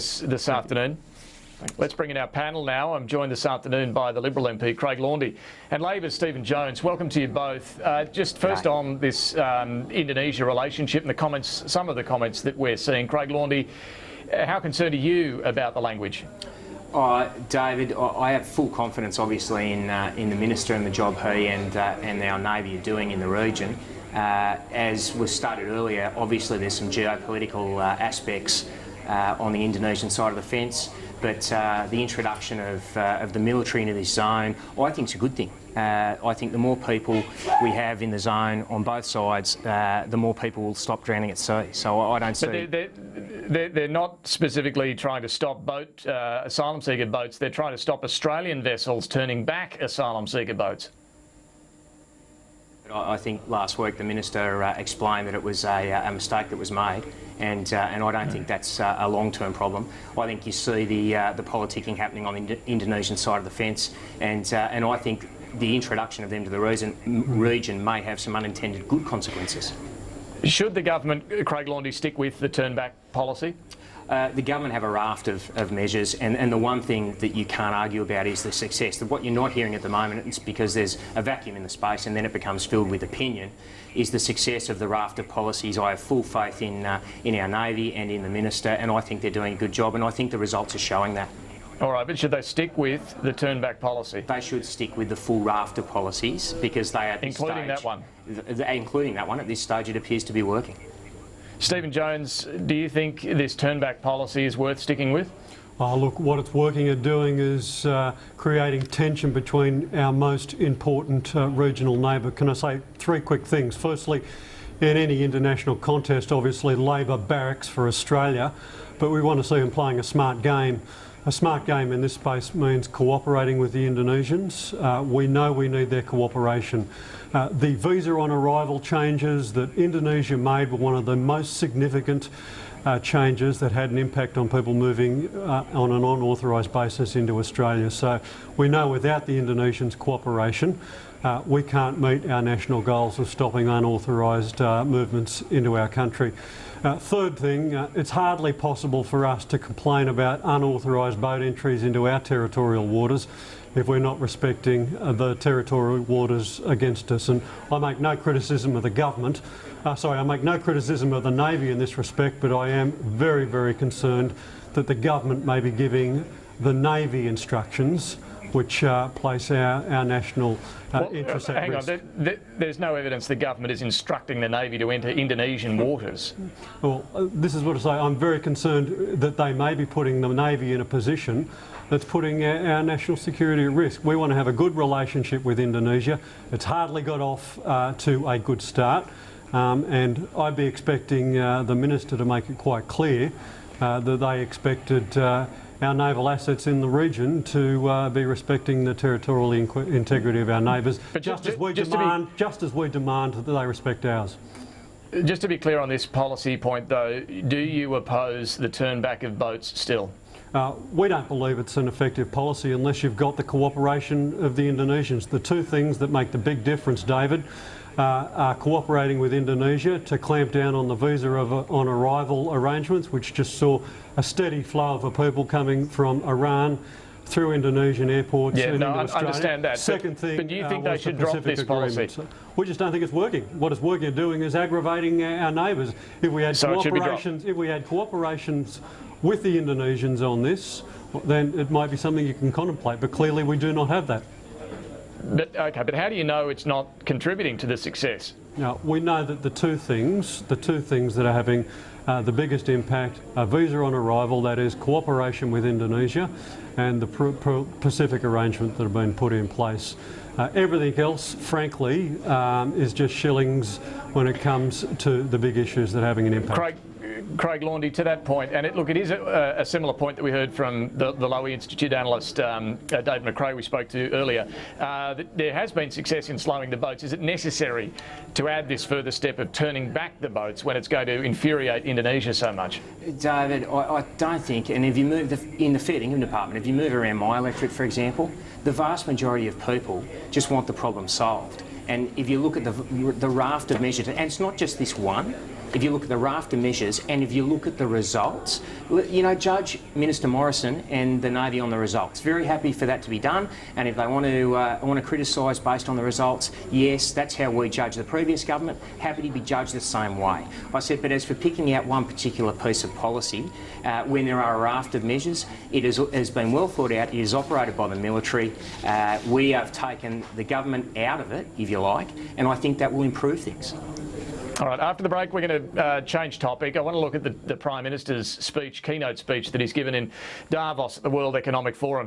this afternoon. Let's bring in our panel now. I'm joined this afternoon by the Liberal MP Craig Laundy and Labor's Stephen Jones. Welcome to you both. Just first on this Indonesia relationship and the comments, some of the comments that we're seeing. Craig Laundy, how concerned are you about the language? David, I have full confidence, obviously, in the Minister and the job he and our Navy are doing in the region. As was stated earlier, obviously there's some geopolitical aspects on the Indonesian side of the fence, but the introduction of the military into this zone, I think is a good thing. I think the more people we have in the zone on both sides, the more people will stop drowning at sea. So I don't see... But they're not specifically trying to stop asylum seeker boats. They're trying to stop Australian vessels turning back asylum seeker boats. I think last week the Minister explained that it was a mistake that was made, and I don't think that's a long-term problem. I think you see the politicking happening on the Indonesian side of the fence, and I think the introduction of them to the region may have some unintended good consequences. Should the government, Craig Laundy, stick with the turn-back policy? The government have a raft of measures, and the one thing that you can't argue about is the success. What you're not hearing at the moment, it's because there's a vacuum in the space and then it becomes filled with opinion, is the success of the raft of policies. I have full faith in our Navy and in the Minister, and I think they're doing a good job, and I think the results are showing that. All right, but should they stick with the turn-back policy? They should stick with the full raft of policies because they are... Including that one? Including that one. At this stage it appears to be working. Stephen Jones, do you think this turn-back policy is worth sticking with? Look, what it's working at doing is creating tension between our most important regional neighbour. Can I say three quick things? Firstly, in any international contest, obviously Labor barracks for Australia, but we want to see them playing a smart game. A smart game in this space means cooperating with the Indonesians. We know we need their cooperation. The visa on arrival changes that Indonesia made were one of the most significant changes that had an impact on people moving on an unauthorised basis into Australia. So we know without the Indonesians' cooperation, we can't meet our national goals of stopping unauthorised movements into our country. Third thing, it's hardly possible for us to complain about unauthorised boat entries into our territorial waters if we're not respecting the territorial waters against us. And I make no criticism of the government, I make no criticism of the Navy in this respect, but I am very, very concerned that the government may be giving the Navy instructions which place our national interests at risk. Hang on, there's no evidence the government is instructing the Navy to enter Indonesian waters. Well, this is what I say. I'm very concerned that they may be putting the Navy in a position that's putting our national security at risk. We want to have a good relationship with Indonesia. It's hardly got off to a good start, and I'd be expecting the Minister to make it quite clear that they expected our naval assets in the region to be respecting the territorial integrity of our neighbours, just as we demand that they respect ours. Just to be clear on this policy point, though, do you oppose the turn back of boats still? We don't believe it's an effective policy unless you've got the cooperation of the Indonesians. The two things that make the big difference, David, are cooperating with Indonesia to clamp down on the visa on arrival arrangements, which just saw a steady flow of people coming from Iran through Indonesian airports and into Australia. I understand that. Second thing, but do you think they should drop this policy? We just don't think it's working. What it's working at doing is aggravating our neighbours. If we had cooperations with the Indonesians on this, then it might be something you can contemplate. But clearly, we do not have that. But how do you know it's not contributing to the success? Now, we know that the two things that are having the biggest impact are visa on arrival, that is cooperation with Indonesia, and the Pacific arrangement that have been put in place. Everything else, frankly, is just shillings when it comes to the big issues that are having an impact. Craig Laundy, to that point, and it is a similar point that we heard from the Lowy Institute analyst David McRae we spoke to earlier, that there has been success in slowing the boats. Is it necessary to add this further step of turning back the boats when it's going to infuriate Indonesia so much? David, I don't think, and if you move in the fair dinkum department, if you move around my electorate, for example, the vast majority of people just want the problem solved. And if you look at the raft of measures, and it's not just this one, if you look at the raft of measures and if you look at the results, you know, judge Minister Morrison and the Navy on the results. Very happy for that to be done, and if they want to criticise based on the results, yes, that's how we judge the previous government. Happy to be judged the same way. I said, but as for picking out one particular piece of policy, when there are a raft of measures, it has been well thought out, it is operated by the military. We have taken the government out of it, if you like, and I think that will improve things. All right, after the break, we're going to change topic. I want to look at the Prime Minister's speech, keynote speech that he's given in Davos at the World Economic Forum.